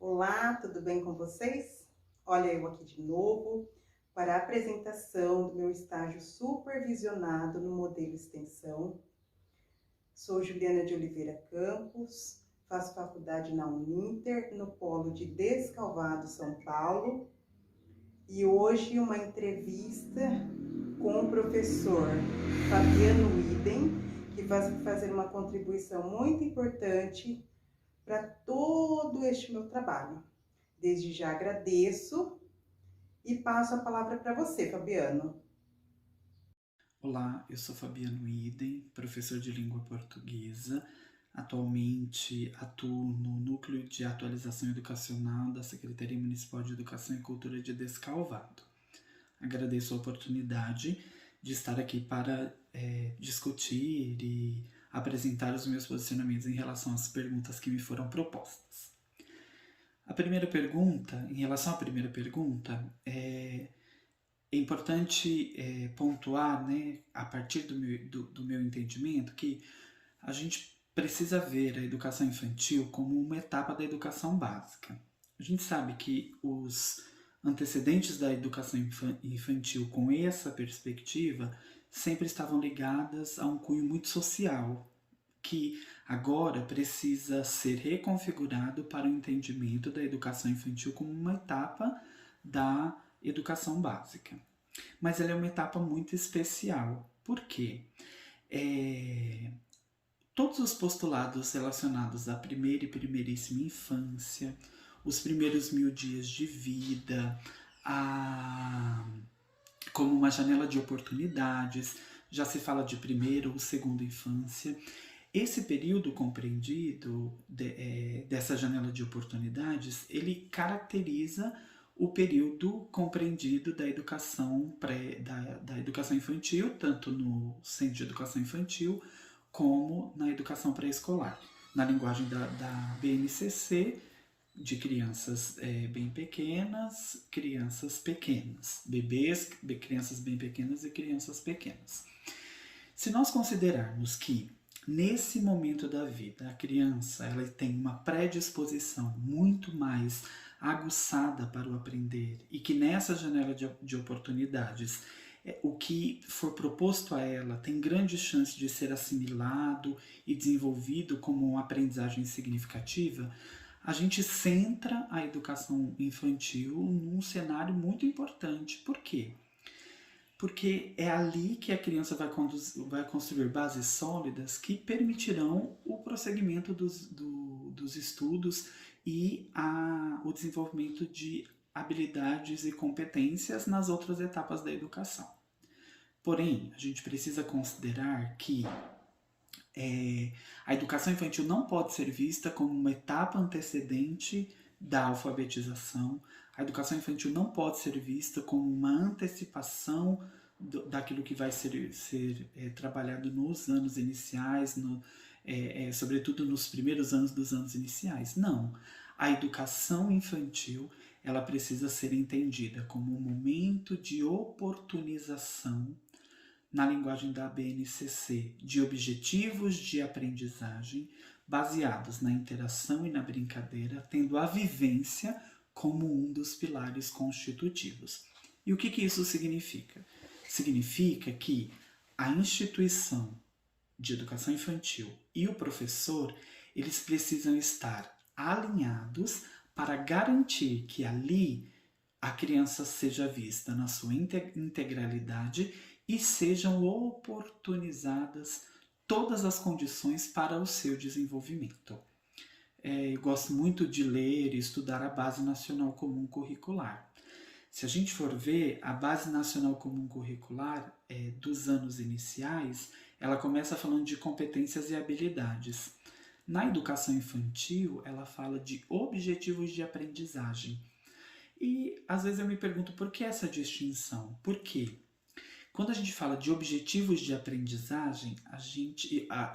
Olá, tudo bem com vocês? Olha, eu aqui de novo para a apresentação do meu estágio supervisionado no modelo extensão. Sou Juliana de Oliveira Campos, faço faculdade na Uninter, no Polo de Descalvado, São Paulo. E hoje uma entrevista com o professor Fabiano Idem, que vai fazer uma contribuição muito importante para todo este meu trabalho. Desde já agradeço e passo a palavra para você, Fabiano. Olá, eu sou Fabiano Idem, professor de língua portuguesa. Atualmente atuo no Núcleo de Atualização Educacional da Secretaria Municipal de Educação e Cultura de Descalvado. Agradeço a oportunidade de estar aqui para discutir e apresentar os meus posicionamentos em relação às perguntas que me foram propostas. Em relação à primeira pergunta, é importante pontuar, né, a partir do meu entendimento, que a gente precisa ver a educação infantil como uma etapa da educação básica. A gente sabe que os antecedentes da educação infantil com essa perspectiva sempre estavam ligadas a um cunho muito social, que agora precisa ser reconfigurado para o entendimento da educação infantil como uma etapa da educação básica. Mas ela é uma etapa muito especial. Por quê? Todos os postulados relacionados à primeira e primeiríssima infância, os primeiros 1000 dias de vida, como uma janela de oportunidades, já se fala de primeira ou segunda infância. Esse período compreendido dessa janela de oportunidades, ele caracteriza o período compreendido da educação da educação infantil, tanto no centro de educação infantil como na educação pré-escolar. Na linguagem da BNCC, de crianças bem pequenas, crianças pequenas, bebês, crianças bem pequenas e crianças pequenas. Se nós considerarmos que nesse momento da vida a criança ela tem uma predisposição muito mais aguçada para o aprender e que nessa janela de oportunidades o que for proposto a ela tem grande chance de ser assimilado e desenvolvido como uma aprendizagem significativa, a gente centra a educação infantil num cenário muito importante. Por quê? Porque é ali que a criança vai construir bases sólidas que permitirão o prosseguimento dos estudos e o desenvolvimento de habilidades e competências nas outras etapas da educação. Porém, a gente precisa considerar que a educação infantil não pode ser vista como uma etapa antecedente da alfabetização. A educação infantil não pode ser vista como uma antecipação daquilo que vai ser trabalhado nos anos iniciais, sobretudo nos primeiros anos dos anos iniciais. Não. A educação infantil ela precisa ser entendida como um momento de oportunização, na linguagem da BNCC, de objetivos de aprendizagem baseados na interação e na brincadeira, tendo a vivência como um dos pilares constitutivos. E o que isso significa? Significa que a instituição de educação infantil e o professor, eles precisam estar alinhados para garantir que ali a criança seja vista na sua integralidade e sejam oportunizadas todas as condições para o seu desenvolvimento. Eu gosto muito de ler e estudar a Base Nacional Comum Curricular. Se a gente for ver, a Base Nacional Comum Curricular dos anos iniciais, ela começa falando de competências e habilidades. Na educação infantil, ela fala de objetivos de aprendizagem. E às vezes eu me pergunto por que essa distinção? Por quê? Quando a gente fala de objetivos de aprendizagem,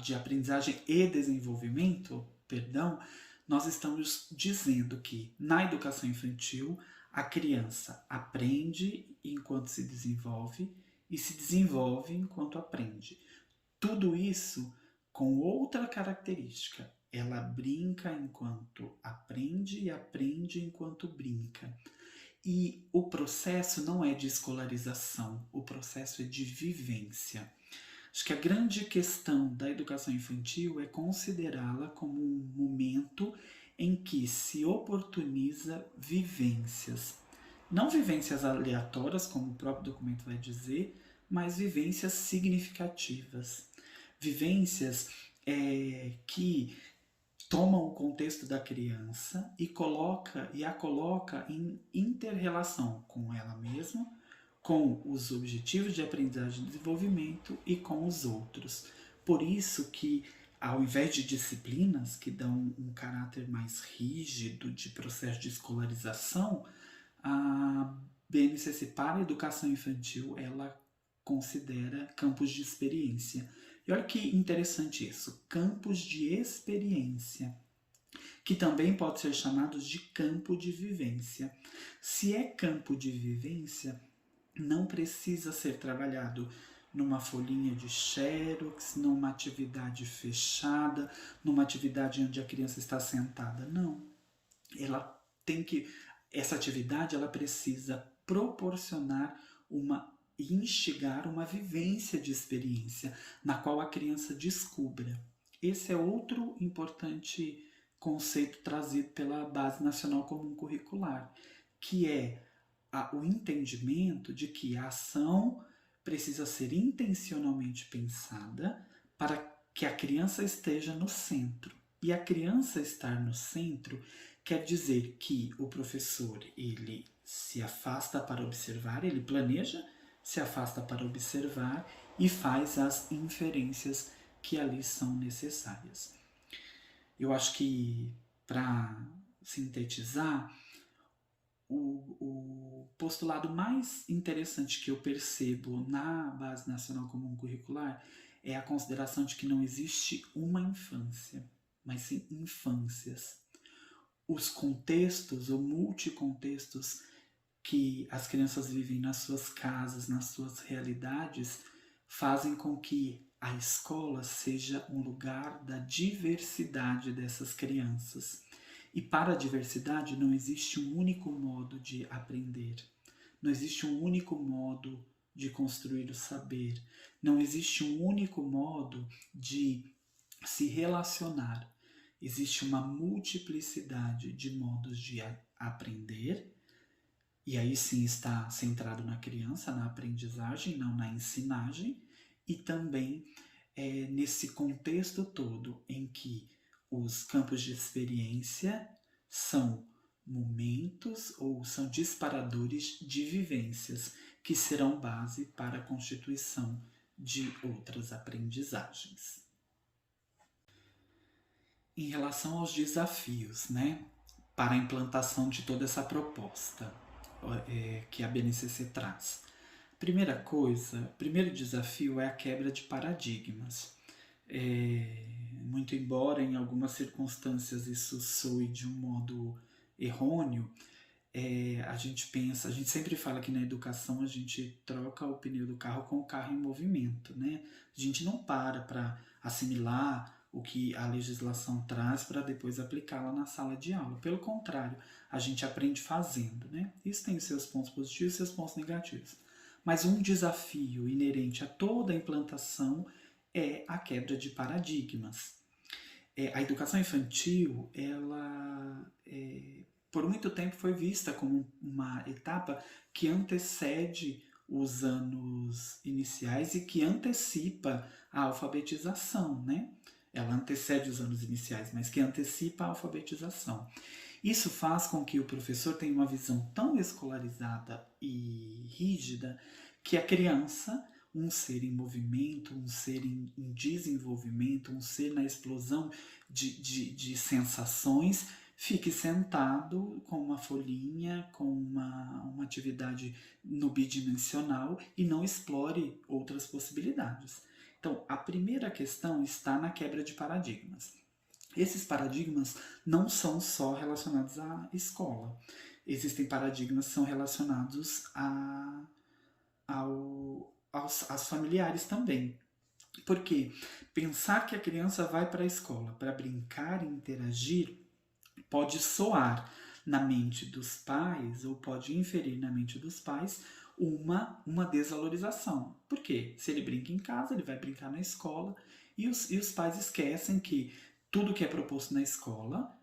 de aprendizagem e desenvolvimento, nós estamos dizendo que na educação infantil a criança aprende enquanto se desenvolve e se desenvolve enquanto aprende. Tudo isso com outra característica. ela brinca enquanto aprende e aprende enquanto brinca. E o processo não é de escolarização, o processo é de vivência. Acho que a grande questão da educação infantil é considerá-la como um momento em que se oportuniza vivências. Não vivências aleatórias, como o próprio documento vai dizer, mas vivências significativas. Vivências que tomam o contexto da criança e a coloca em inter-relação com ela mesma, com os objetivos de aprendizagem e desenvolvimento e com os outros. Por isso que, ao invés de disciplinas que dão um caráter mais rígido de processo de escolarização, a BNCC para a educação infantil, ela considera campos de experiência. E olha que interessante isso, campos de experiência, que também pode ser chamados de campo de vivência. Se é campo de vivência, não precisa ser trabalhado numa folhinha de xerox, numa atividade fechada, numa atividade onde a criança está sentada. Não. Essa atividade ela precisa proporcionar e instigar uma vivência de experiência, na qual a criança descubra. Esse é outro importante conceito trazido pela Base Nacional Comum Curricular, que é o entendimento de que a ação precisa ser intencionalmente pensada para que a criança esteja no centro. E a criança estar no centro quer dizer que o professor ele se afasta para observar, ele planeja, se afasta para observar e faz as inferências que ali são necessárias. Eu acho que, para sintetizar, o postulado mais interessante que eu percebo na Base Nacional Comum Curricular é a consideração de que não existe uma infância, mas sim infâncias. Os contextos ou multicontextos que as crianças vivem nas suas casas, nas suas realidades, fazem com que a escola seja um lugar da diversidade dessas crianças. E para a diversidade não existe um único modo de aprender, não existe um único modo de construir o saber, não existe um único modo de se relacionar. Existe uma multiplicidade de modos de aprender, e aí sim está centrado na criança, na aprendizagem, não na ensinagem, e também nesse contexto todo em que os campos de experiência são momentos ou são disparadores de vivências que serão base para a constituição de outras aprendizagens. Em relação aos desafios, para a implantação de toda essa proposta que a BNCC traz. Primeiro desafio é a quebra de paradigmas. Muito embora em algumas circunstâncias isso soe de um modo errôneo, a gente sempre fala que na educação a gente troca o pneu do carro com o carro em movimento, A gente não para assimilar o que a legislação traz para depois aplicá-la na sala de aula. Pelo contrário, a gente aprende fazendo, Isso tem seus pontos positivos e seus pontos negativos. Mas um desafio inerente a toda a implantação é a quebra de paradigmas. A educação infantil, ela por muito tempo foi vista como uma etapa que antecede os anos iniciais e que antecipa a alfabetização, Ela antecede os anos iniciais, mas que antecipa a alfabetização. Isso faz com que o professor tenha uma visão tão escolarizada e rígida que a criança, um ser em movimento, um ser em desenvolvimento, um ser na explosão de sensações, fique sentado com uma folhinha, com uma atividade no bidimensional e não explore outras possibilidades. Então, a primeira questão está na quebra de paradigmas. Esses paradigmas não são só relacionados à escola. Existem paradigmas que são relacionados aos familiares também. Porque pensar que a criança vai para a escola para brincar e interagir pode soar na mente dos pais, ou pode inferir na mente dos pais, uma desvalorização. Por quê? Se ele brinca em casa, ele vai brincar na escola, e os pais esquecem que tudo que é proposto na escola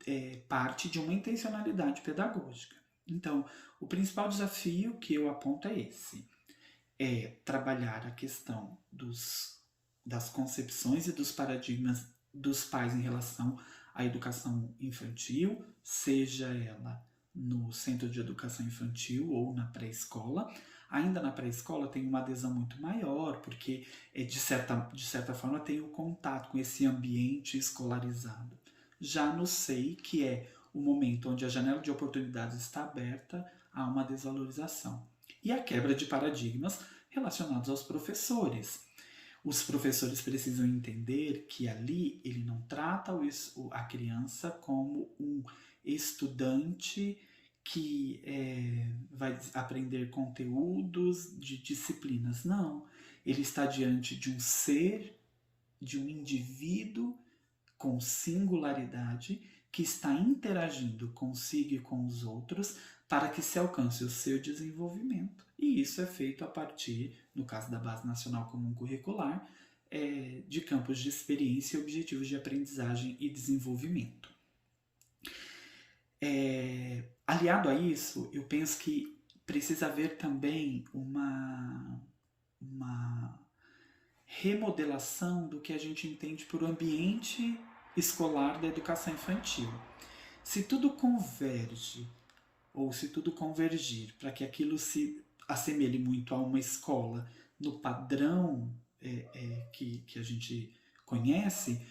é parte de uma intencionalidade pedagógica. Então, o principal desafio que eu aponto é esse: é trabalhar a questão das concepções e dos paradigmas dos pais em relação à educação infantil, seja ela no centro de educação infantil ou na pré-escola. Ainda na pré-escola tem uma adesão muito maior, porque de certa forma tem o contato com esse ambiente escolarizado. Já no SEI, que é o momento onde a janela de oportunidades está aberta, há uma desvalorização. E a quebra de paradigmas relacionados aos professores. Os professores precisam entender que ali ele não trata a criança como um estudante que vai aprender conteúdos de disciplinas. Não. Ele está diante de um ser, de um indivíduo com singularidade que está interagindo consigo e com os outros para que se alcance o seu desenvolvimento. E isso é feito a partir, no caso da Base Nacional Comum Curricular, de campos de experiência e objetivos de aprendizagem e desenvolvimento. Aliado a isso, eu penso que precisa haver também uma remodelação do que a gente entende por ambiente escolar da educação infantil. Se tudo converge, ou se tudo convergir para que aquilo se assemelhe muito a uma escola no padrão que a gente conhece,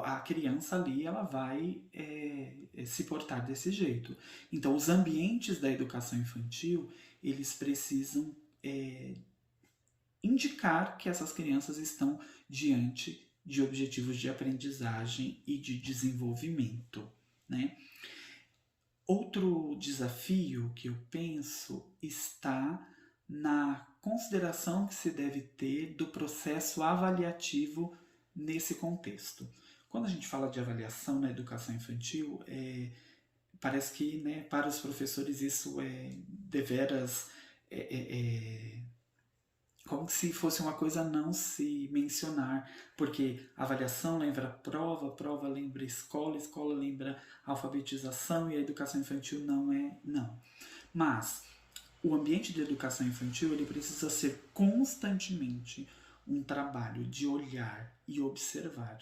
a criança ali ela vai se portar desse jeito. Então, os ambientes da educação infantil, eles precisam indicar que essas crianças estão diante de objetivos de aprendizagem e de desenvolvimento, né? Outro desafio que eu penso está na consideração que se deve ter do processo avaliativo nesse contexto. Quando a gente fala de avaliação na educação infantil, parece que, né, para os professores isso é deveras como se fosse uma coisa a não se mencionar, porque a avaliação lembra prova, prova lembra escola, escola lembra alfabetização, e a educação infantil não. Mas o ambiente de educação infantil ele precisa ser constantemente um trabalho de olhar e observar.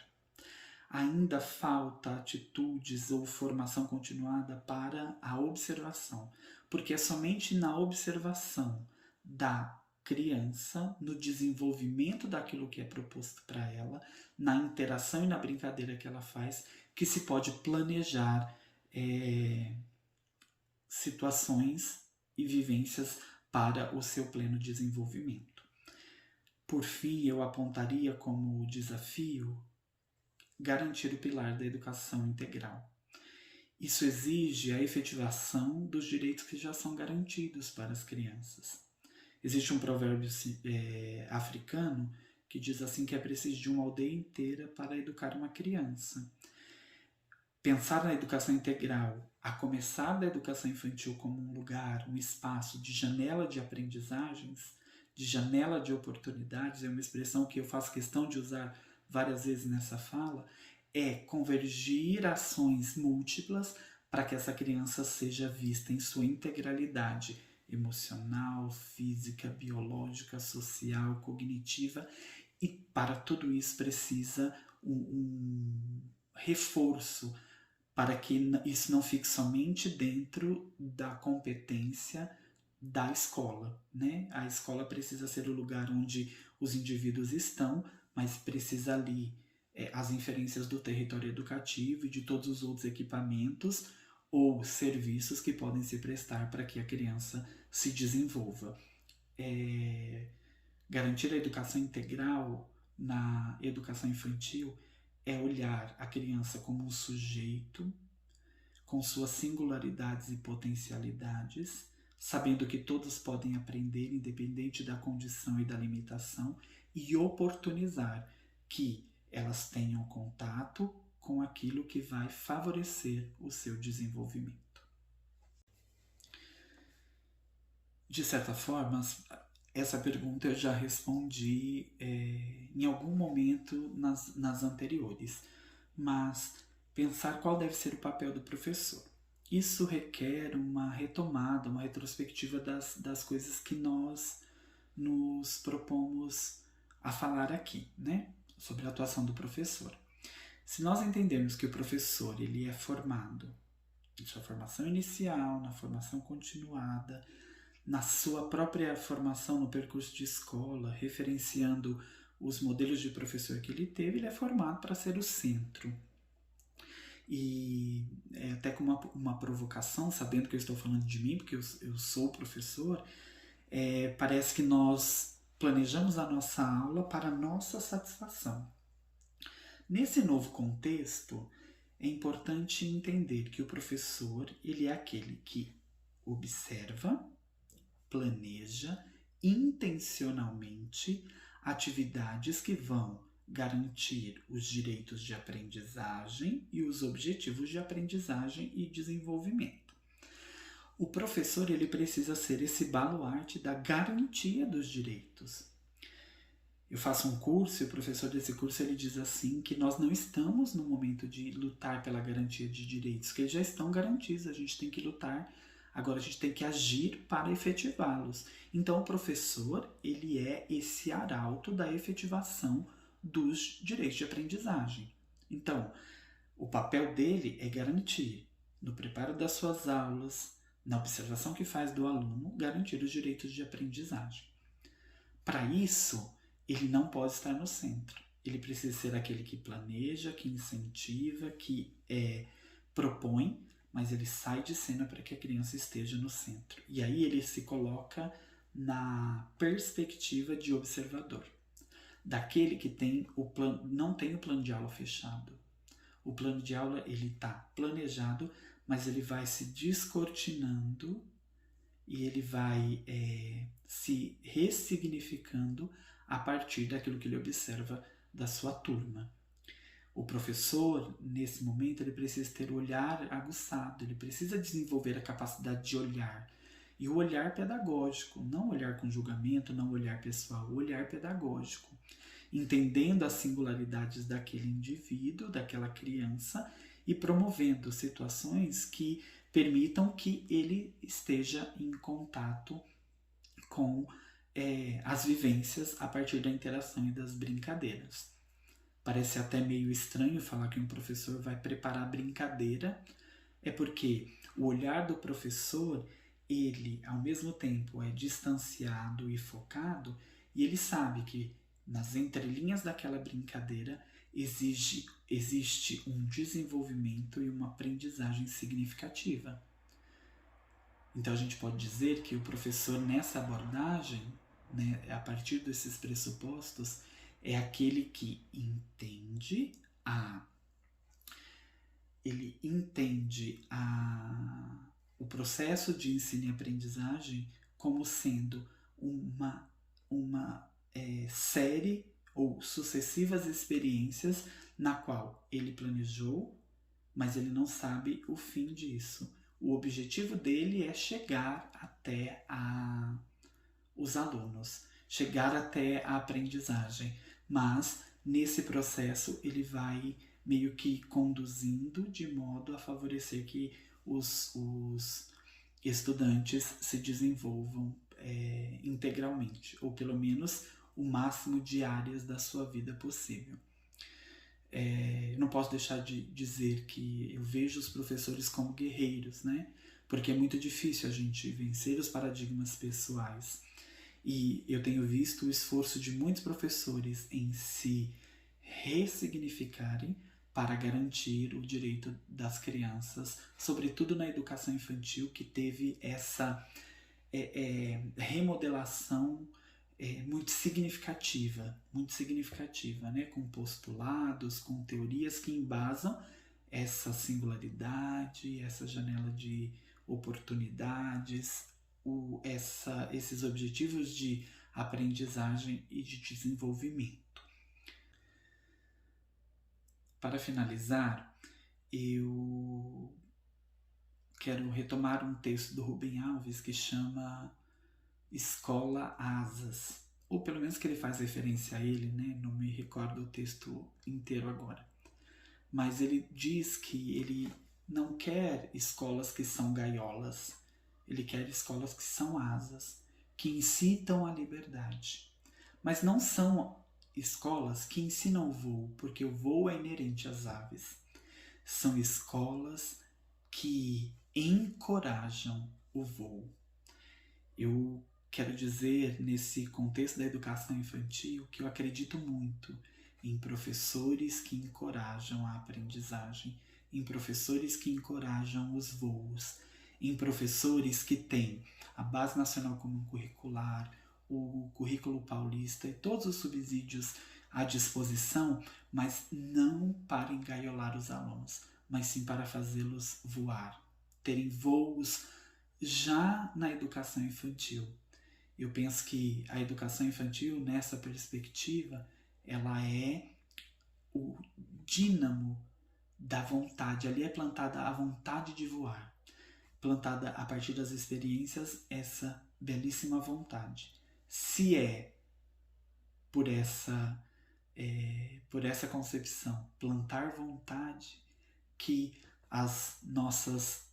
Ainda falta atitudes ou formação continuada para a observação, porque é somente na observação da criança, no desenvolvimento daquilo que é proposto para ela, na interação e na brincadeira que ela faz, que se pode planejar situações e vivências para o seu pleno desenvolvimento. Por fim, eu apontaria como desafio garantir o pilar da educação integral. Isso exige a efetivação dos direitos que já são garantidos para as crianças. Existe um provérbio africano que diz assim que é preciso de uma aldeia inteira para educar uma criança. Pensar na educação integral, a começar da educação infantil como um lugar, um espaço de janela de aprendizagens, de janela de oportunidades, é uma expressão que eu faço questão de usar várias vezes nessa fala, é convergir ações múltiplas para que essa criança seja vista em sua integralidade emocional, física, biológica, social, cognitiva, e para tudo isso precisa um reforço para que isso não fique somente dentro da competência da escola, né? A escola precisa ser o lugar onde os indivíduos estão, mas precisa ali as inferências do território educativo e de todos os outros equipamentos ou serviços que podem se prestar para que a criança se desenvolva. Garantir a educação integral na educação infantil é olhar a criança como um sujeito com suas singularidades e potencialidades, sabendo que todos podem aprender independente da condição e da limitação, e oportunizar que elas tenham contato com aquilo que vai favorecer o seu desenvolvimento. De certa forma, essa pergunta eu já respondi em algum momento nas anteriores, mas pensar qual deve ser o papel do professor. Isso requer uma retomada, uma retrospectiva das coisas que nós nos propomos a falar aqui, né? Sobre a atuação do professor. Se nós entendermos que o professor ele é formado na sua formação inicial, na formação continuada, na sua própria formação no percurso de escola, referenciando os modelos de professor que ele teve, ele é formado para ser o centro. E até com uma provocação, sabendo que eu estou falando de mim, porque eu sou professor, parece que nós planejamos a nossa aula para nossa satisfação. Nesse novo contexto, é importante entender que o professor ele é aquele que observa, planeja intencionalmente atividades que vão garantir os direitos de aprendizagem e os objetivos de aprendizagem e desenvolvimento. O professor ele precisa ser esse baluarte da garantia dos direitos. Eu faço um curso e o professor desse curso ele diz assim que nós não estamos no momento de lutar pela garantia de direitos, que eles já estão garantidos, a gente tem que lutar, agora a gente tem que agir para efetivá-los. Então o professor ele é esse arauto da efetivação dos direitos de aprendizagem. Então, o papel dele é garantir, no preparo das suas aulas, na observação que faz do aluno, garantir os direitos de aprendizagem. Para isso, ele não pode estar no centro. Ele precisa ser aquele que planeja, que incentiva, que propõe, mas ele sai de cena para que a criança esteja no centro. E aí ele se coloca na perspectiva de observador, daquele que tem não tem o plano de aula fechado. O plano de aula ele está planejado, mas ele vai se descortinando e ele vai se ressignificando a partir daquilo que ele observa da sua turma. O professor, nesse momento, ele precisa ter o olhar aguçado, ele precisa desenvolver a capacidade de olhar. E o olhar pedagógico, não olhar com julgamento, não olhar pessoal, o olhar pedagógico. Entendendo as singularidades daquele indivíduo, daquela criança e promovendo situações que permitam que ele esteja em contato com as vivências a partir da interação e das brincadeiras. Parece até meio estranho falar que um professor vai preparar a brincadeira, é porque o olhar do professor, ele ao mesmo tempo é distanciado e focado, e ele sabe que nas entrelinhas daquela brincadeira existe um desenvolvimento e uma aprendizagem significativa. Então a gente pode dizer que o professor nessa abordagem, né, a partir desses pressupostos, é aquele que entende o processo de ensino e aprendizagem como sendo uma série ou sucessivas experiências na qual ele planejou, mas ele não sabe o fim disso. O objetivo dele é chegar até os alunos, chegar até a aprendizagem, mas nesse processo ele vai meio que conduzindo de modo a favorecer que os estudantes se desenvolvam integralmente, ou pelo menos o máximo de áreas da sua vida possível. Não posso deixar de dizer que eu vejo os professores como guerreiros, né? Porque é muito difícil a gente vencer os paradigmas pessoais. E eu tenho visto o esforço de muitos professores em se ressignificarem para garantir o direito das crianças, sobretudo na educação infantil, que teve essa remodelação muito significativa, né? Com postulados, com teorias que embasam essa singularidade, essa janela de oportunidades, esses objetivos de aprendizagem e de desenvolvimento. Para finalizar, eu quero retomar um texto do Rubem Alves que chama Escola Asas, ou pelo menos que ele faz referência a ele, né? Não me recordo o texto inteiro agora. Mas ele diz que ele não quer escolas que são gaiolas, ele quer escolas que são asas, que incitam a liberdade. Mas não são escolas que ensinam o voo, porque o voo é inerente às aves. São escolas que encorajam o voo. Eu quero dizer, nesse contexto da educação infantil, que eu acredito muito em professores que encorajam a aprendizagem, em professores que encorajam os voos, em professores que têm a Base Nacional Comum Curricular, o Currículo Paulista e todos os subsídios à disposição, mas não para engaiolar os alunos, mas sim para fazê-los voar, terem voos já na educação infantil. Eu penso que a educação infantil, nessa perspectiva, ela é o dínamo da vontade. Ali é plantada a vontade de voar. Plantada a partir das experiências, essa belíssima vontade. Se é por essa concepção, plantar vontade, que as nossas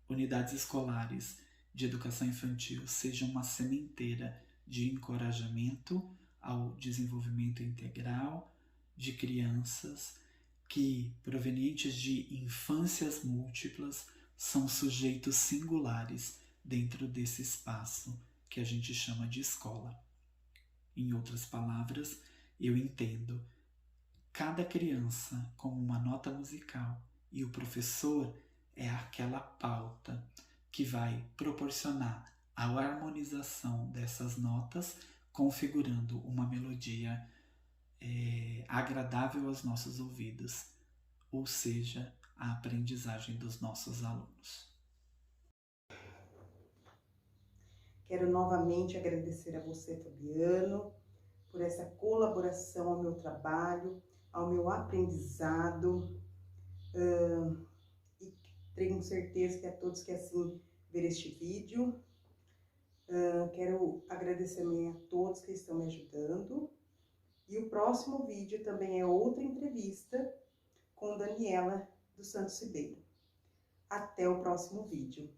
unidades escolares de educação infantil sejam uma sementeira de encorajamento ao desenvolvimento integral de crianças que, provenientes de infâncias múltiplas, são sujeitos singulares dentro desse espaço que a gente chama de escola. Em outras palavras, eu entendo cada criança como uma nota musical e o professor é aquela pauta que vai proporcionar a harmonização dessas notas, configurando uma melodia agradável aos nossos ouvidos, ou seja, a aprendizagem dos nossos alunos. Quero novamente agradecer a você, Fabiano, por essa colaboração ao meu trabalho, ao meu aprendizado. E tenho certeza que a todos que assim ver este vídeo. Quero agradecer também a todos que estão me ajudando. E o próximo vídeo também é outra entrevista com Daniela dos Santos Ribeiro. Até o próximo vídeo.